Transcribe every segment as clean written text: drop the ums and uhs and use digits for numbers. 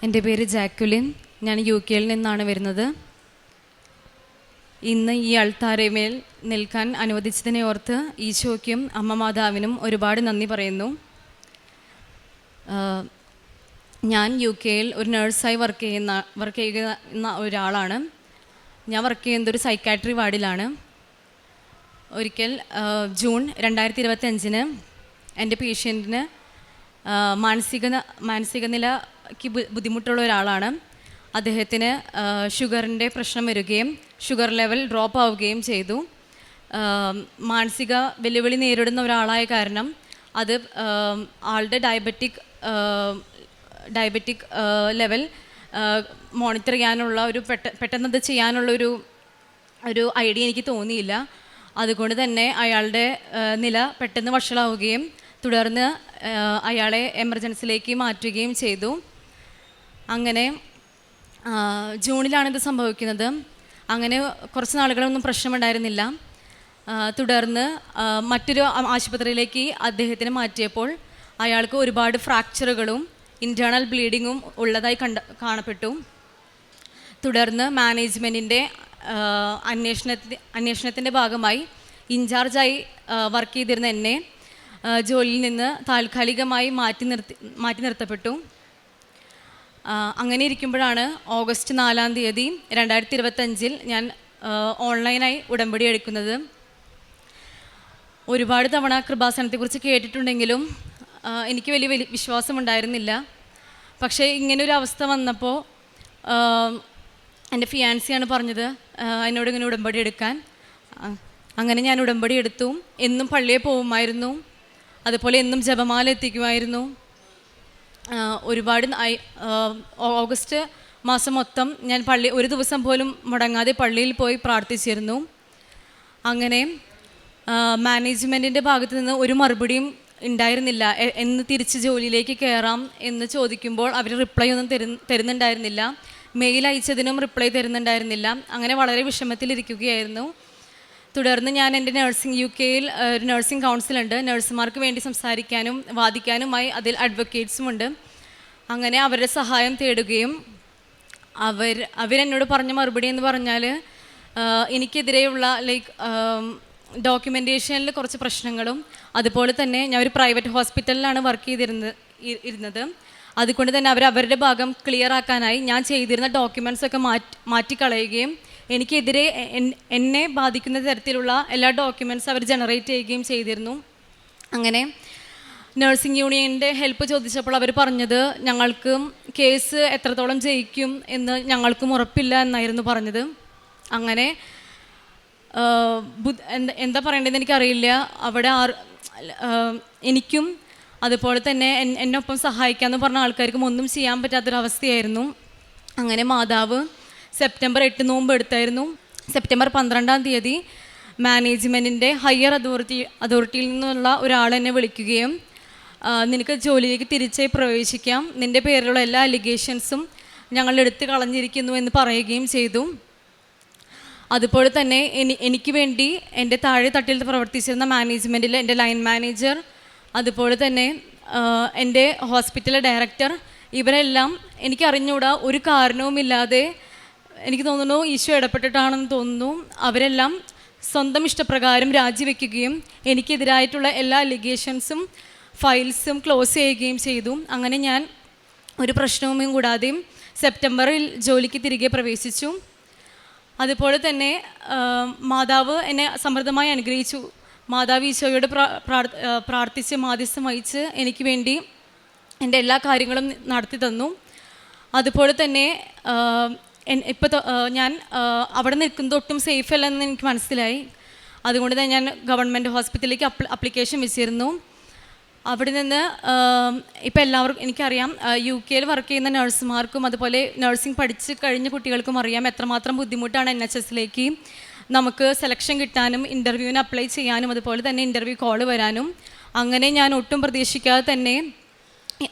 എൻ്റെ പേര് ജാക്കുലിൻ. ഞാൻ UK-യിൽ നിന്നാണ് വരുന്നത്. ഇന്ന് ഈ അൾത്താരമേൽ നിൽക്കാൻ അനുവദിച്ചതിനെ ഓർത്ത് ഈശോയ്ക്കും അമ്മ മാതാവിനും ഒരുപാട് നന്ദി പറയുന്നു. ഞാൻ UK-യിൽ ഒരു നഴ്സായി വർക്ക് ചെയ്യുന്ന ഒരാളാണ്. ഞാൻ വർക്ക് ചെയ്യുന്നത് ഒരു സൈക്കാട്രി വാർഡിലാണ്. ഒരിക്കൽ ജൂൺ 2025 എൻ്റെ പേഷ്യൻറ്റിന് മാനസിക നിലയ്ക്ക് ബുദ്ധിമുട്ടുള്ള ഒരാളാണ്. അദ്ദേഹത്തിന് ഷുഗറിൻ്റെ പ്രശ്നം വരികയും ഷുഗർ ലെവൽ ഡ്രോപ്പ് ആവുകയും ചെയ്തു. മാനസിക വെല്ലുവിളി നേരിടുന്ന ഒരാളായ കാരണം അത് ആളുടെ ഡയബറ്റിക് ലെവൽ മോണിറ്റർ ചെയ്യാനുള്ള ഒരു പെട്ടെന്നത് ചെയ്യാനുള്ള ഒരു ഐഡിയ എനിക്ക് തോന്നിയില്ല. അതുകൊണ്ട് തന്നെ അയാളുടെ നില പെട്ടെന്ന് വഷളാവുകയും തുടർന്ന് അയാളെ എമർജൻസിയിലേക്ക് മാറ്റുകയും ചെയ്തു. അങ്ങനെ ജൂണിലാണിത് സംഭവിക്കുന്നത്. അങ്ങനെ കുറച്ച് നാളുകളൊന്നും പ്രശ്നമുണ്ടായിരുന്നില്ല. തുടർന്ന് മറ്റൊരു ആശുപത്രിയിലേക്ക് അദ്ദേഹത്തിനെ മാറ്റിയപ്പോൾ അയാൾക്ക് ഒരുപാട് ഫ്രാക്ചറുകളും ഇൻറ്റേർണൽ ബ്ലീഡിങ്ങും ഉള്ളതായി കാണപ്പെട്ടു. തുടർന്ന് മാനേജ്മെൻറ്റിൻ്റെ അന്വേഷണത്തിൻ്റെ ഭാഗമായി ഇൻചാർജായി വർക്ക് ചെയ്തിരുന്ന എന്നെ ജോലിയിൽ നിന്ന് താൽക്കാലികമായി മാറ്റി നിർത്തപ്പെട്ടു. അങ്ങനെ ഇരിക്കുമ്പോഴാണ് ഓഗസ്റ്റ് 4 2025 ഞാൻ ഓൺലൈനായി ഉടമ്പടി എടുക്കുന്നത്. ഒരുപാട് തവണ കൃപാസനത്തെക്കുറിച്ച് കേട്ടിട്ടുണ്ടെങ്കിലും എനിക്ക് വലിയ വിശ്വാസമുണ്ടായിരുന്നില്ല. പക്ഷേ ഇങ്ങനൊരു അവസ്ഥ വന്നപ്പോൾ എൻ്റെ ഫിയാൻസിയാണ് പറഞ്ഞത് എന്നോട് ഇങ്ങനെ ഉടമ്പടി എടുക്കാൻ. അങ്ങനെ ഞാൻ ഉടമ്പടി എടുത്തു. എന്നും പള്ളിയിൽ പോകുമായിരുന്നു. അതുപോലെ എന്നും ജപമാല എത്തിക്കുമായിരുന്നു. ഒരുപാട് ഓഗസ്റ്റ് മാസം മൊത്തം ഞാൻ ഒരു ദിവസം പോലും മുടങ്ങാതെ പള്ളിയിൽ പോയി പ്രാർത്ഥിച്ചിരുന്നു. അങ്ങനെ മാനേജ്മെൻറ്റിൻ്റെ ഭാഗത്ത് നിന്ന് ഒരു മറുപടിയും ഉണ്ടായിരുന്നില്ല. എന്ന് തിരിച്ച് ജോലിയിലേക്ക് കയറാം എന്ന് ചോദിക്കുമ്പോൾ അവർ റിപ്ലൈ ഒന്നും തരുന്നുണ്ടായിരുന്നില്ല. Mail അയച്ചതിനും reply തരുന്നുണ്ടായിരുന്നില്ല. അങ്ങനെ വളരെ വിഷമത്തിലിരിക്കുകയായിരുന്നു. തുടർന്ന് ഞാൻ എൻ്റെ UK-യിൽ ഒരു നഴ്സിംഗ് കൗൺസിലുണ്ട്. നഴ്സുമാർക്ക് വേണ്ടി സംസാരിക്കാനും വാദിക്കാനുമായി അതിൽ അഡ്വക്കേറ്റ്സുമുണ്ട്. അങ്ങനെ അവരുടെ സഹായം തേടുകയും അവരെന്നോട് പറഞ്ഞ മറുപടി എന്ന് പറഞ്ഞാൽ എനിക്കെതിരെയുള്ള ഡോക്യുമെൻറ്റേഷനിൽ കുറച്ച് പ്രശ്നങ്ങളും, അതുപോലെ തന്നെ ഞാൻ ഒരു പ്രൈവറ്റ് ഹോസ്പിറ്റലിലാണ് വർക്ക് ചെയ്തിരുന്നത്. അതുകൊണ്ട് തന്നെ അവരുടെ ഭാഗം ക്ലിയർ ആക്കാനായി ഞാൻ ചെയ്തിരുന്ന ഡോക്യുമെൻറ്റ്സൊക്കെ മാറ്റിക്കളയുകയും എനിക്കെതിരെ എന്നെ ബാധിക്കുന്ന തരത്തിലുള്ള എല്ലാ ഡോക്യുമെൻറ്റ്സ് അവർ ജനറേറ്റ് ചെയ്യുകയും ചെയ്തിരുന്നു. അങ്ങനെ നഴ്സിംഗ് യൂണിയൻ്റെ ഹെൽപ്പ് ചോദിച്ചപ്പോൾ അവർ പറഞ്ഞത് ഞങ്ങൾക്ക് കേസ് എത്രത്തോളം ജയിക്കും എന്ന് ഞങ്ങൾക്കും ഉറപ്പില്ല എന്നായിരുന്നു പറഞ്ഞത്. അങ്ങനെ എന്താ പറയേണ്ടതെന്ന് എനിക്കറിയില്ല. അവിടെ എനിക്കും അതുപോലെ തന്നെ എന്നൊപ്പം സഹായിക്കാമെന്ന് പറഞ്ഞ ആൾക്കാർക്കും ഒന്നും ചെയ്യാൻ പറ്റാത്തൊരവസ്ഥയായിരുന്നു. അങ്ങനെ മാതാവ് സെപ്റ്റംബർ 8 നോമ്പ് എടുത്തായിരുന്നു. സെപ്റ്റംബർ 12 മാനേജ്മെൻറ്റിൻ്റെ ഹയർ അതോറിറ്റിയിൽ നിന്നുള്ള ഒരാൾ എന്നെ വിളിക്കുകയും നിനക്ക് ജോലിയിലേക്ക് തിരിച്ചേ പ്രവേശിക്കാം, നിൻ്റെ പേരിലുള്ള എല്ലാ അലിഗേഷൻസും ഞങ്ങൾ എടുത്ത് കളഞ്ഞിരിക്കുന്നു എന്ന് പറയുകയും ചെയ്തു. അതുപോലെ തന്നെ എനിക്ക് വേണ്ടി എൻ്റെ താഴെ തട്ടിൽ പ്രവർത്തിച്ചിരുന്ന മാനേജ്മെൻറ്റിൽ എൻ്റെ ലൈൻ മാനേജർ, അതുപോലെ തന്നെ എൻ്റെ ഹോസ്പിറ്റലിലെ ഡയറക്ടർ, ഇവരെല്ലാം എനിക്കറിഞ്ഞൂടാ ഒരു കാരണവുമില്ലാതെ, എനിക്ക് തോന്നുന്നു ഈശോ ഇടപെട്ടിട്ടാണെന്ന് തോന്നുന്നു, അവരെല്ലാം സ്വന്തം ഇഷ്ടപ്രകാരം രാജിവെക്കുകയും എനിക്കെതിരായിട്ടുള്ള എല്ലാ അലിഗേഷൻസും ഫയൽസും ക്ലോസ് ചെയ്യുകയും ചെയ്തു. അങ്ങനെ ഞാൻ ഒരു പ്രശ്നവും കൂടാതെയും സെപ്റ്റംബറിൽ ജോലിക്ക് തിരികെ പ്രവേശിച്ചു. അതുപോലെ തന്നെ മാതാവ് എന്നെ സമൃദ്ധമായി അനുഗ്രഹിച്ചു. മാതാവ് ഈശോയോട് പ്രാർത്ഥിച്ച് മാധ്യസ്ഥം വഹിച്ച് എനിക്ക് വേണ്ടി എൻ്റെ എല്ലാ കാര്യങ്ങളും നടത്തി തന്നു. അതുപോലെ തന്നെ ഞാൻ അവിടെ നിൽക്കുന്നത് ഒട്ടും സേഫ് അല്ലെന്ന് എനിക്ക് മനസ്സിലായി. അതുകൊണ്ട് തന്നെ ഞാൻ ഗവൺമെൻറ് ഹോസ്പിറ്റലിലേക്ക് അപ്ലിക്കേഷൻ വെച്ചിരുന്നു. അവിടെ നിന്ന് ഇപ്പോൾ എല്ലാവർക്കും എനിക്കറിയാം, UK-യിൽ വർക്ക് ചെയ്യുന്ന നഴ്സുമാർക്കും അതുപോലെ നഴ്സിംഗ് പഠിച്ച് കഴിഞ്ഞ കുട്ടികൾക്കും അറിയാം എത്രമാത്രം ബുദ്ധിമുട്ടാണ് NHS-ലേക്ക് നമുക്ക് സെലക്ഷൻ കിട്ടാനും ഇൻ്റർവ്യൂവിന് അപ്ലൈ ചെയ്യാനും അതുപോലെ തന്നെ ഇൻ്റർവ്യൂ കോൾ വരാനും. അങ്ങനെ ഞാൻ ഒട്ടും പ്രതീക്ഷിക്കാതെ തന്നെ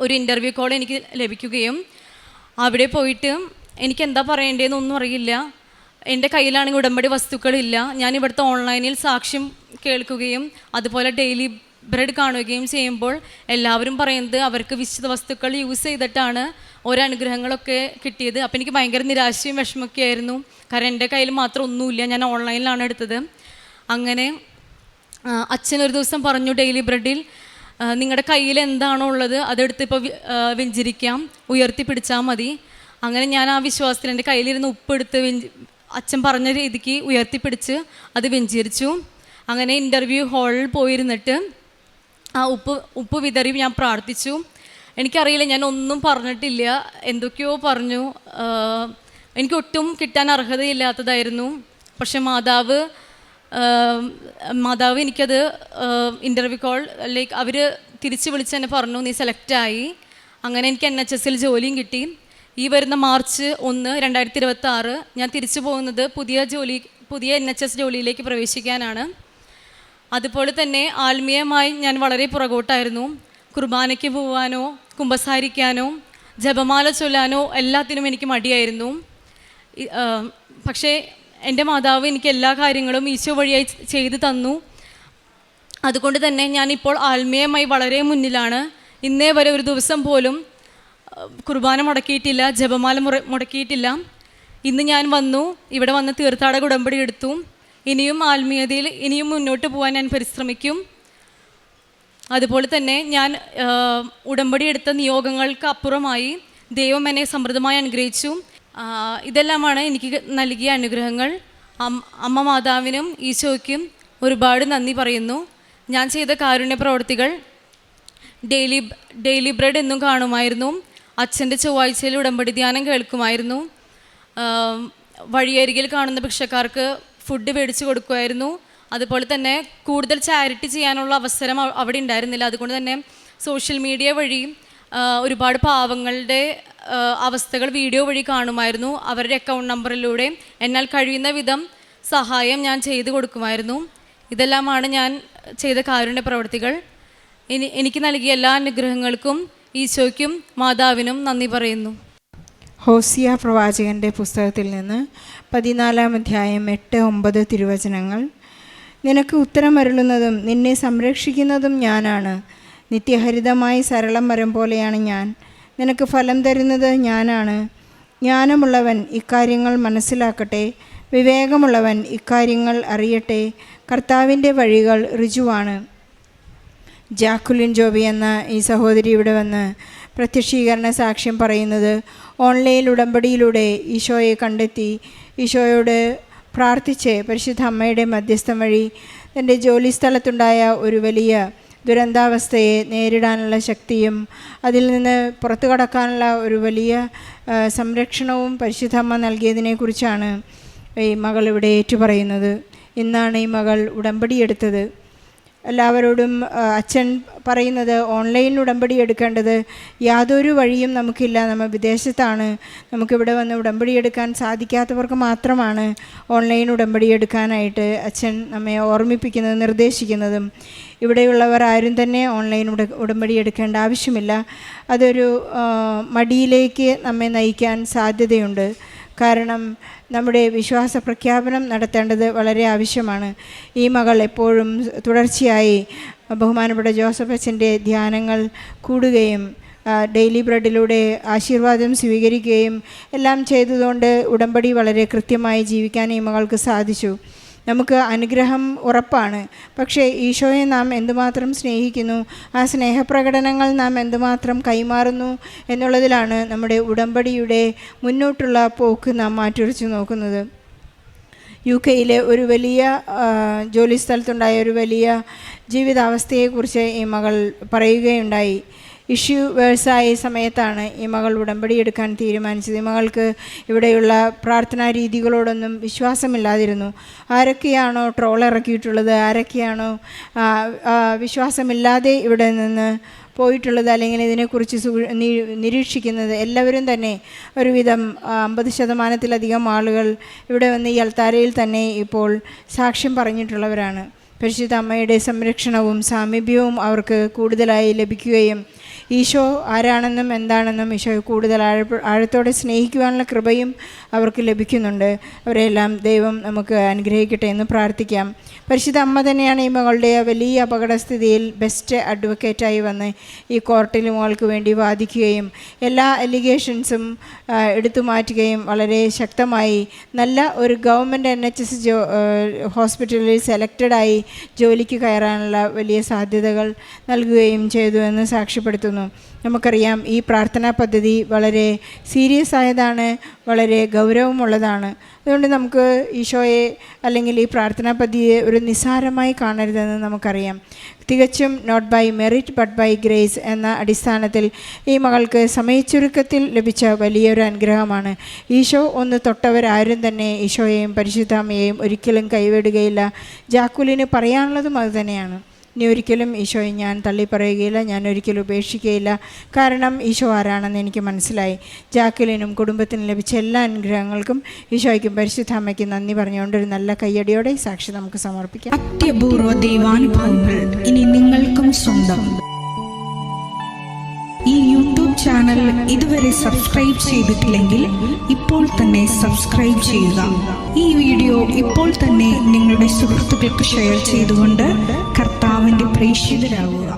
ഒരു ഇൻ്റർവ്യൂ കോൾ എനിക്ക് ലഭിക്കുകയും അവിടെ പോയിട്ട് എനിക്കെന്താ പറയേണ്ടതെന്നൊന്നും അറിയില്ല. എൻ്റെ കയ്യിലാണെങ്കിൽ ഉടമ്പടി വസ്തുക്കളില്ല. ഞാൻ ഇവിടുത്തെ ഓൺലൈനിൽ സാക്ഷ്യം കേൾക്കുകയും അതുപോലെ ഡെയിലി ബ്രെഡ് കാണുകയും ചെയ്യുമ്പോൾ എല്ലാവരും പറയുന്നത് അവർക്ക് വിശുദ്ധ വസ്തുക്കൾ യൂസ് ചെയ്തിട്ടാണ് ഓരോ അനുഗ്രഹങ്ങളൊക്കെ കിട്ടിയത്. അപ്പോൾ എനിക്ക് ഭയങ്കര നിരാശയും വിഷമമൊക്കെ ആയിരുന്നു. കാരണം എൻ്റെ കയ്യിൽ മാത്രം ഒന്നുമില്ല, ഞാൻ ഓൺലൈനിലാണ് എടുത്തത്. അങ്ങനെ അച്ഛനൊരു ദിവസം പറഞ്ഞു, ഡെയിലി ബ്രെഡിൽ നിങ്ങളുടെ കയ്യിൽ എന്താണോ ഉള്ളത് അതെടുത്ത് ഇപ്പോൾ വെഞ്ചരിക്കാം, ഉയർത്തി പിടിച്ചാൽ മതി. അങ്ങനെ ഞാൻ ആ വിശ്വാസത്തിൽ എൻ്റെ കയ്യിലിരുന്ന് ഉപ്പെടുത്ത് അച്ഛൻ പറഞ്ഞ രീതിക്ക് ഉയർത്തിപ്പിടിച്ച് അത് വെഞ്ചരിച്ചു. അങ്ങനെ ഇൻ്റർവ്യൂ ഹാളിൽ പോയിരുന്നിട്ട് ആ ഉപ്പ് വിതറി ഞാൻ പ്രാർത്ഥിച്ചു. എനിക്കറിയില്ല, ഞാൻ ഒന്നും പറഞ്ഞിട്ടില്ല, എന്തൊക്കെയോ പറഞ്ഞു. എനിക്കൊട്ടും കിട്ടാൻ അർഹതയില്ലാത്തതായിരുന്നു. പക്ഷെ മാതാവ് എനിക്കത് ഇൻ്റർവ്യൂ കോൾ ലൈക്ക് അവർ തിരിച്ച് വിളിച്ച് എന്നെ പറഞ്ഞു, നീ സെലക്റ്റായി. അങ്ങനെ എനിക്ക് NHSൽ ജോലിയും കിട്ടി. ഈ വരുന്ന മാർച്ച് 1, 2026 ഞാൻ തിരിച്ചു പോകുന്നത് പുതിയ NHS ജോലിയിലേക്ക് പ്രവേശിക്കാനാണ്. അതുപോലെ തന്നെ ആത്മീയമായി ഞാൻ വളരെ പുറകോട്ടായിരുന്നു. കുർബാനയ്ക്ക് പോവാനോ കുമ്പസാരിക്കാനോ ജപമാല ചൊല്ലാനോ എല്ലാത്തിനും എനിക്ക് മടിയായിരുന്നു. പക്ഷേ എൻ്റെ മാതാവ് എനിക്ക് എല്ലാ കാര്യങ്ങളും ഈശോ വഴിയായി ചെയ്തു തന്നു. അതുകൊണ്ട് തന്നെ ഞാനിപ്പോൾ ആത്മീയമായി വളരെ മുന്നിലാണ്. ഇന്നേ വരെ ഒരു ദിവസം പോലും കുർബാന മുടക്കിയിട്ടില്ല, ജപമാല മുടക്കിയിട്ടില്ല. ഇന്ന് ഞാൻ ഇവിടെ വന്ന് തീർത്ഥാടക ഉടമ്പടി എടുത്തു. ഇനിയും ആത്മീയതയിൽ ഇനിയും മുന്നോട്ട് പോകാൻ ഞാൻ പരിശ്രമിക്കും. അതുപോലെ തന്നെ ഞാൻ ഉടമ്പടി എടുത്ത നിയോഗങ്ങൾക്ക് അപ്പുറമായി ദൈവം എന്നെ സമൃദ്ധമായി അനുഗ്രഹിച്ചു. ഇതെല്ലാമാണ് എനിക്ക് നൽകിയ അനുഗ്രഹങ്ങൾ. അമ്മ മാതാവിനും ഈശോയ്ക്കും ഒരുപാട് നന്ദി പറയുന്നു. ഞാൻ ചെയ്ത കാരുണ്യ പ്രവർത്തികൾ ഡെയിലി ബ്രെഡ് എന്നും കാണുമായിരുന്നു. അച്ഛൻ്റെ ചൊവ്വാഴ്ചയിൽ ഉടമ്പടി ധ്യാനം കേൾക്കുമായിരുന്നു. വഴിയരികിൽ കാണുന്ന ഭിക്ഷക്കാർക്ക് ഫുഡ് മേടിച്ച് കൊടുക്കുമായിരുന്നു. അതുപോലെ തന്നെ കൂടുതൽ ചാരിറ്റി ചെയ്യാനുള്ള അവസരം അവിടെ ഉണ്ടായിരുന്നില്ല. അതുകൊണ്ട് തന്നെ സോഷ്യൽ മീഡിയ വഴി ഒരുപാട് പാവങ്ങളുടെ അവസ്ഥകൾ വീഡിയോ വഴി കാണുമായിരുന്നു. അവരുടെ അക്കൗണ്ട് നമ്പറിലൂടെ എന്നാൽ കഴിയുന്ന വിധം സഹായം ഞാൻ ചെയ്തു കൊടുക്കുമായിരുന്നു. ഇതെല്ലാമാണ് ഞാൻ ചെയ്ത കാരുണ്യ പ്രവർത്തികൾ. എനിക്ക് നൽകിയ എല്ലാ അനുഗ്രഹങ്ങൾക്കും ഈശോയ്ക്കും മാതാവിനും നന്ദി പറയുന്നു. ഹോസിയ പ്രവാചകൻ്റെ പുസ്തകത്തിൽ നിന്ന് 14-ാം അധ്യായം 8-9 തിരുവചനങ്ങൾ. നിനക്ക് ഉത്തരമരുളുന്നതും നിന്നെ സംരക്ഷിക്കുന്നതും ഞാനാണ്. നിത്യഹരിതമായി സരളം മരം പോലെയാണ് ഞാൻ. നിനക്ക് ഫലം തരുന്നത് ഞാനാണ്. ജ്ഞാനമുള്ളവൻ ഇക്കാര്യങ്ങൾ മനസ്സിലാക്കട്ടെ, വിവേകമുള്ളവൻ ഇക്കാര്യങ്ങൾ അറിയട്ടെ. കർത്താവിൻ്റെ വഴികൾ ഋജുവാണ്. ജാക്കുലിൻ ജോബി എന്ന ഈ സഹോദരി ഇവിടെ വന്ന് പ്രത്യക്ഷീകരണ സാക്ഷ്യം പറയുന്നത്, ഓൺലൈൻ ഉടമ്പടിയിലൂടെ ഈശോയെ കണ്ടെത്തി, ഈശോയോട് പ്രാർത്ഥിച്ച് പരിശുദ്ധ അമ്മയുടെ മധ്യസ്ഥം വഴി തൻ്റെ ജോലി സ്ഥലത്തുണ്ടായ ഒരു വലിയ ദുരന്താവസ്ഥയെ നേരിടാനുള്ള ശക്തിയും അതിൽ നിന്ന് പുറത്തു കടക്കാനുള്ള ഒരു വലിയ സംരക്ഷണവും പരിശുദ്ധ അമ്മ നൽകിയതിനെക്കുറിച്ചാണ് ഈ മകൾ ഇവിടെ ഏറ്റുപറയുന്നത്. ഇന്നാണ് ഈ മകൾ ഉടമ്പടി എടുത്തത്. എല്ലാവരോടും അച്ഛൻ പറയുന്നത്, ഓൺലൈൻ ഉടമ്പടി എടുക്കേണ്ടത് യാതൊരു വഴിയും നമുക്കില്ല, നമ്മൾ വിദേശത്താണ്, നമുക്കിവിടെ വന്ന് ഉടമ്പടി എടുക്കാൻ സാധിക്കാത്തവർക്ക് മാത്രമാണ് ഓൺലൈൻ ഉടമ്പടി എടുക്കാനായിട്ട് അച്ഛൻ നമ്മെ ഓർമ്മിപ്പിക്കുന്നതും നിർദ്ദേശിക്കുന്നതും. ഇവിടെയുള്ളവർ ആരും തന്നെ ഓൺലൈൻ ഉടമ്പടി എടുക്കേണ്ട ആവശ്യമില്ല. അതൊരു മടിയിലേക്ക് നമ്മെ നയിക്കാൻ സാധ്യതയുണ്ട്. കാരണം നമ്മുടെ വിശ്വാസ പ്രഖ്യാപനം നടത്തേണ്ടത് വളരെ ആവശ്യമാണ്. ഈ മകൾ എപ്പോഴും തുടർച്ചയായി ബഹുമാനപ്പെട്ട ജോസഫ് അച്ഛൻ്റെ ധ്യാനങ്ങൾ കൂടുകയും ഡെയിലി ബ്രെഡിലൂടെ ആശീർവാദം സ്വീകരിക്കുകയും എല്ലാം ചെയ്തതുകൊണ്ട് ഉടമ്പടി വളരെ കൃത്യമായി ജീവിക്കാൻ ഈ മകൾക്ക് സാധിച്ചു. നമുക്ക് അനുഗ്രഹം ഉറപ്പാണ്. പക്ഷേ ഈശോയെ നാം എന്തുമാത്രം സ്നേഹിക്കുന്നു, ആ സ്നേഹപ്രകടനങ്ങൾ നാം എന്തുമാത്രം കൈമാറുന്നു എന്നുള്ളതിലാണ് നമ്മുടെ ഉടമ്പടിയുടെ മുന്നോട്ടുള്ള പോക്ക് നാം മാറ്റുരച്ച് നോക്കുന്നത്. UK ഒരു വലിയ ജോലി സ്ഥലത്തുണ്ടായ ഒരു വലിയ ജീവിതാവസ്ഥയെക്കുറിച്ച് ഈ മകൾ പറയുകയുണ്ടായി. ഇഷ്യൂ വേഴ്സായ സമയത്താണ് ഈ മകൾ ഉടമ്പടി എടുക്കാൻ തീരുമാനിച്ചത്. ഈ മകൾക്ക് ഇവിടെയുള്ള പ്രാർത്ഥനാ രീതികളോടൊന്നും വിശ്വാസമില്ലാതിരുന്നു. ആരൊക്കെയാണോ ട്രോൾ ഇറക്കിയിട്ടുള്ളത്, ആരൊക്കെയാണോ വിശ്വാസമില്ലാതെ ഇവിടെ നിന്ന് പോയിട്ടുള്ളത്, അല്ലെങ്കിൽ ഇതിനെക്കുറിച്ച് നിരീക്ഷിക്കുന്നത്, എല്ലാവരും തന്നെ ഒരുവിധം 50% ആളുകൾ ഇവിടെ വന്ന് ഈ അൾത്താരയിൽ തന്നെ ഇപ്പോൾ സാക്ഷ്യം പറഞ്ഞിട്ടുള്ളവരാണ്. പരിശുദ്ധ അമ്മയുടെ സംരക്ഷണവും സാമീപ്യവും അവർക്ക് കൂടുതലായി ലഭിക്കുകയും ഈശോ ആരാണെന്നും എന്താണെന്നും ഈശോയെ കൂടുതൽ ആഴത്തോടെ സ്നേഹിക്കുവാനുള്ള കൃപയും അവർക്ക് ലഭിക്കുന്നുണ്ട്. അവരെല്ലാം ദൈവം നമുക്ക് അനുഗ്രഹിക്കട്ടെ എന്ന് പ്രാർത്ഥിക്കാം. പരിശുദ്ധ അമ്മ തന്നെയാണ് ഈ മകളുടെ വലിയ അപകടസ്ഥിതിയിൽ ബെസ്റ്റ് അഡ്വക്കേറ്റായി വന്ന് ഈ കോർട്ടിൽ മകൾക്ക് വേണ്ടി വാദിക്കുകയും എല്ലാ അലിഗേഷൻസും എടുത്തു മാറ്റുകയും വളരെ ശക്തമായി നല്ല ഒരു ഗവൺമെൻറ് NHS ഹോസ്പിറ്റലിൽ സെലക്റ്റഡായി ജോലിക്ക് കയറാനുള്ള വലിയ സാധ്യതകൾ നൽകുകയും ചെയ്തു എന്ന് സാക്ഷ്യപ്പെടുത്തുന്നു. നമുക്കറിയാം ഈ പ്രാർത്ഥനാ പദ്ധതി വളരെ സീരിയസ് ആയതാണ്, വളരെ ഗൗരവമുള്ളതാണ്. അതുകൊണ്ട് നമുക്ക് ഈശോയെ അല്ലെങ്കിൽ ഈ പ്രാർത്ഥനാ പദ്ധതിയെ ഒരു നിസ്സാരമായി കാണരുതെന്ന് നമുക്കറിയാം. തികച്ചും not by merit but by grace എന്ന അടിസ്ഥാനത്തിൽ ഈ മകൾക്ക് സമയച്ചുരുക്കത്തിൽ ലഭിച്ച വലിയൊരു അനുഗ്രഹമാണ്. ഈശോ ഒന്ന് തൊട്ടവരാരും തന്നെ ഈശോയെയും പരിശുദ്ധാമ്മയെയും ഒരിക്കലും കൈവിടുകയില്ല. ജാക്കുലിന് പറയാനുള്ളതും അതുതന്നെയാണ്. ഇനി ഒരിക്കലും ഈശോയെ ഞാൻ തള്ളിപ്പറയുകയില്ല, ഞാൻ ഒരിക്കലും ഉപേക്ഷിക്കുകയില്ല. കാരണം ഈശോ ആരാണെന്ന് എനിക്ക് മനസ്സിലായി. ജാക്കുലിനും കുടുംബത്തിനും ലഭിച്ച എല്ലാ അനുഗ്രഹങ്ങൾക്കും ഈശോയ്ക്കും പരിശുദ്ധാമ്മയ്ക്കും നന്ദി പറഞ്ഞുകൊണ്ട് ഒരു നല്ല കയ്യടിയോടെ സാക്ഷി നമുക്ക് സമർപ്പിക്കാം. അത്യപൂർവ ദൈവാനുഭവങ്ങൾ ഇനി നിങ്ങൾക്കും സ്വന്തം. ഈ യൂട്യൂബ് ചാനൽ ഇതുവരെ സബ്സ്ക്രൈബ് ചെയ്തിട്ടില്ലെങ്കിൽ ഇപ്പോൾ തന്നെ സബ്സ്ക്രൈബ് ചെയ്യുക. ഈ വീഡിയോ ഇപ്പോൾ തന്നെ നിങ്ങളുടെ സുഹൃത്തുക്കൾക്ക് ഷെയർ ചെയ്തുകൊണ്ട് കർത്താവിൻ്റെ പ്രേക്ഷിതരാകുക.